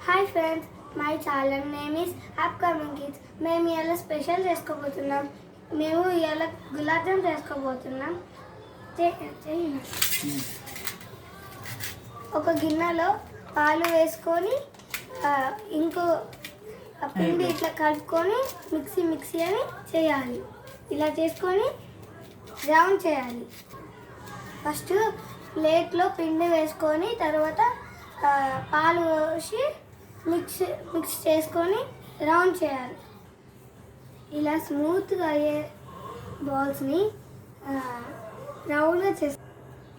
Hi friends, my channel name is upcoming kids. మేము ఇవాళ special చేసుకోబోతున్నాం. మేము ఇవాళ గులాబ్ జామ్ చేసుకోబోతున్నాం. ఒక గిన్నెలో పాలు వేసుకొని ఇంకో పిండి ఇట్లా కలుపుకొని మిక్సీ అని చేయాలి. ఇలా చేసుకొని రౌండ్ చేయాలి. ఫస్ట్ ప్లేట్లో పిండి వేసుకొని తర్వాత పాలు పోసి మిక్స్ చేసుకొని రౌండ్ చేయాలి. ఇలా స్మూత్గా అయ్యే బాల్స్ని రౌండ్గా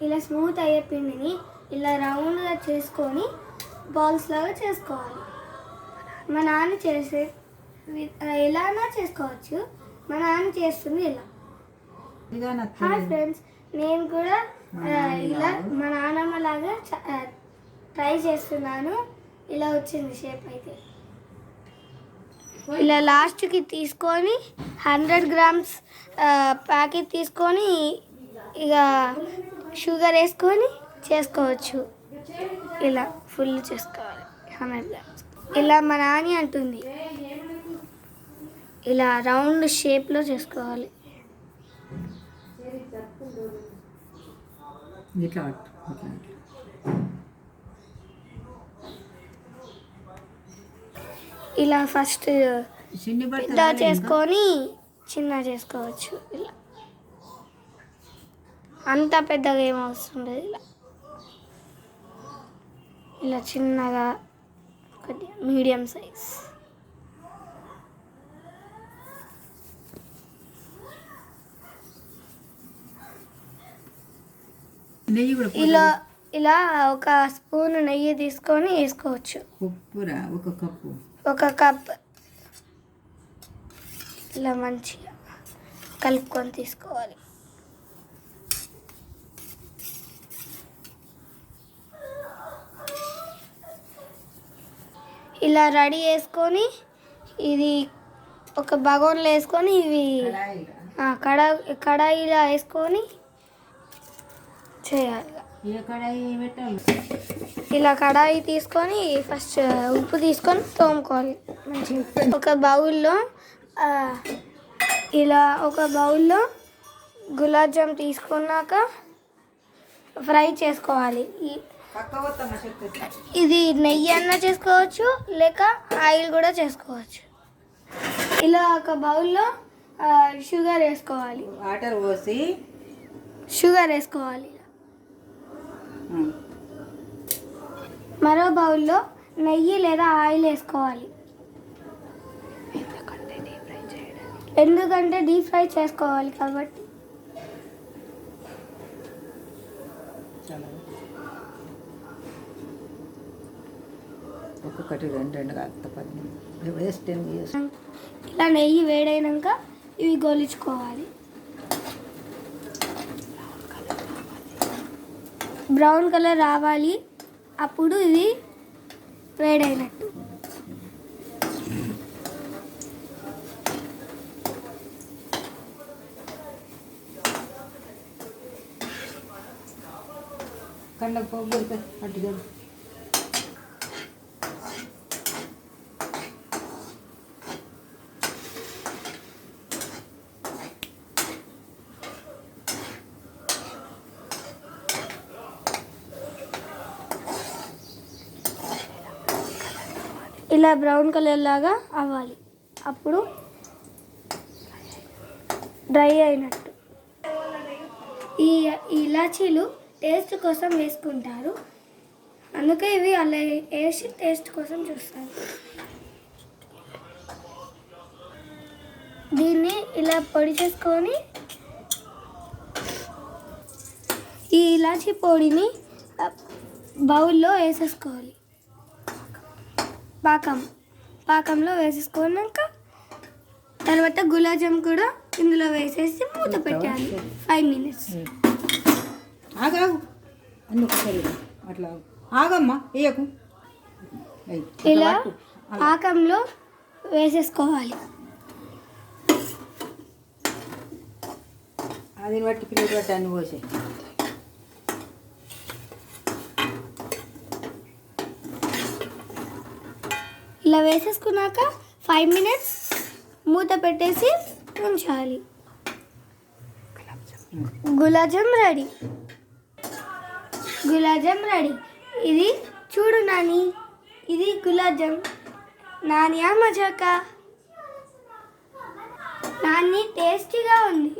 ఇలా స్మూత్ అయ్యే పిండిని ఇలా రౌండ్గా చేసుకొని బాల్స్ లాగా చేసుకోవాలి. మా నాన్న చేసే ఎలానా చేసుకోవచ్చు. మా నాన్న చేస్తుంది ఇలా. హాయ్ ఫ్రెండ్స్, నేను కూడా ఇలా మా నాన్నమ్మ లాగా ట్రై చేస్తున్నాను. ఇలా వచ్చింది షేప్. అయితే ఇలా లాస్ట్కి తీసుకొని 100 grams ప్యాకెట్ తీసుకొని ఇక షుగర్ వేసుకొని చేసుకోవచ్చు. ఇలా ఫుల్ చేసుకోవాలి 100 grams. ఇలా మా నాని అంటుంది ఇలా రౌండ్ షేప్లో చేసుకోవాలి. ఇలా ఫస్ట్ పెద్ద చేసుకొని చిన్న చేసుకోవచ్చు. ఇలా అంత పెద్దగా ఏం అవసరం లేదు. ఇలా చిన్నగా కొద్దిగా మీడియం సైజ్. ఇలా ఒక స్పూన్ నెయ్యి తీసుకొని వేసుకోవచ్చు. ఒక కప్ ఇలా మంచిగా కలుపుకొని తీసుకోవాలి. ఇలా రెడీ చేసుకొని ఇది ఒక బగోన్లో వేసుకొని ఇవి కడాయిలో వేసుకొని చేయాలి. ఇలా కడాయి తీసుకొని ఫస్ట్ ఉప్పు తీసుకొని తోముకోవాలి మంచిగా. ఒక బౌల్లో గులాబ్ జామ్ తీసుకున్నాక ఫ్రై చేసుకోవాలి. ఇది నెయ్యి అన్న చేసుకోవచ్చు, లేక ఆయిల్ కూడా చేసుకోవచ్చు. ఇలా ఒక బౌల్లో షుగర్ వేసుకోవాలి. వాటర్ పోసి షుగర్ వేసుకోవాలి. మరో బౌల్లో నెయ్యి లేదా ఆయిల్ వేసుకోవాలి. ఎందుకంటే డీప్ ఫ్రై చేసుకోవాలి కాబట్టి. ఒక్కొక్కటి రెండు ఇలా నెయ్యి వేడైనాక ఇవి గోలించుకోవాలి. బ్రౌన్ కలర్ రావాలి, అప్పుడు ఇది వేడైనట్టు. కండకు పోగు అట్టుగా ఇలా బ్రౌన్ కలర్ లాగా అవ్వాలి, అప్పుడు డ్రై అయినట్టు. ఈ ఇలాచీలు టేస్ట్ కోసం వేసుకుంటారు, అందుకే ఇవి అలా వేసి టేస్ట్ కోసం చూస్తారు. దీన్ని ఇలా పొడి చేసుకొని ఈ ఇలాచీ పొడిని బౌల్లో వేసేసుకోవాలి. పాకంలో వేసేసుకున్నాక తర్వాత గులాబ్ జామ్ కూడా ఇందులో వేసేసి మూత పెట్టాలి 5 minutes. ఆగాగు అందుకని అట్లా ఆగమ్మా వేయకు. ఇలా పాకంలో వేసేసుకోవాలి. అది బట్టి ప్లేట్ బట్టి అన్ని పోసే. ఇలా వేసేసుకున్నాక 5 మినిట్స్ మూత పెట్టేసి ఉంచాలి. గులాబ్ జామ్ రెడీ. గులాబ్ జామ్ రెడీ. ఇది చూడు నాని, ఇది గులాబ్ జామ్. నానియా మజాకా. నాని టేస్టీగా ఉంది.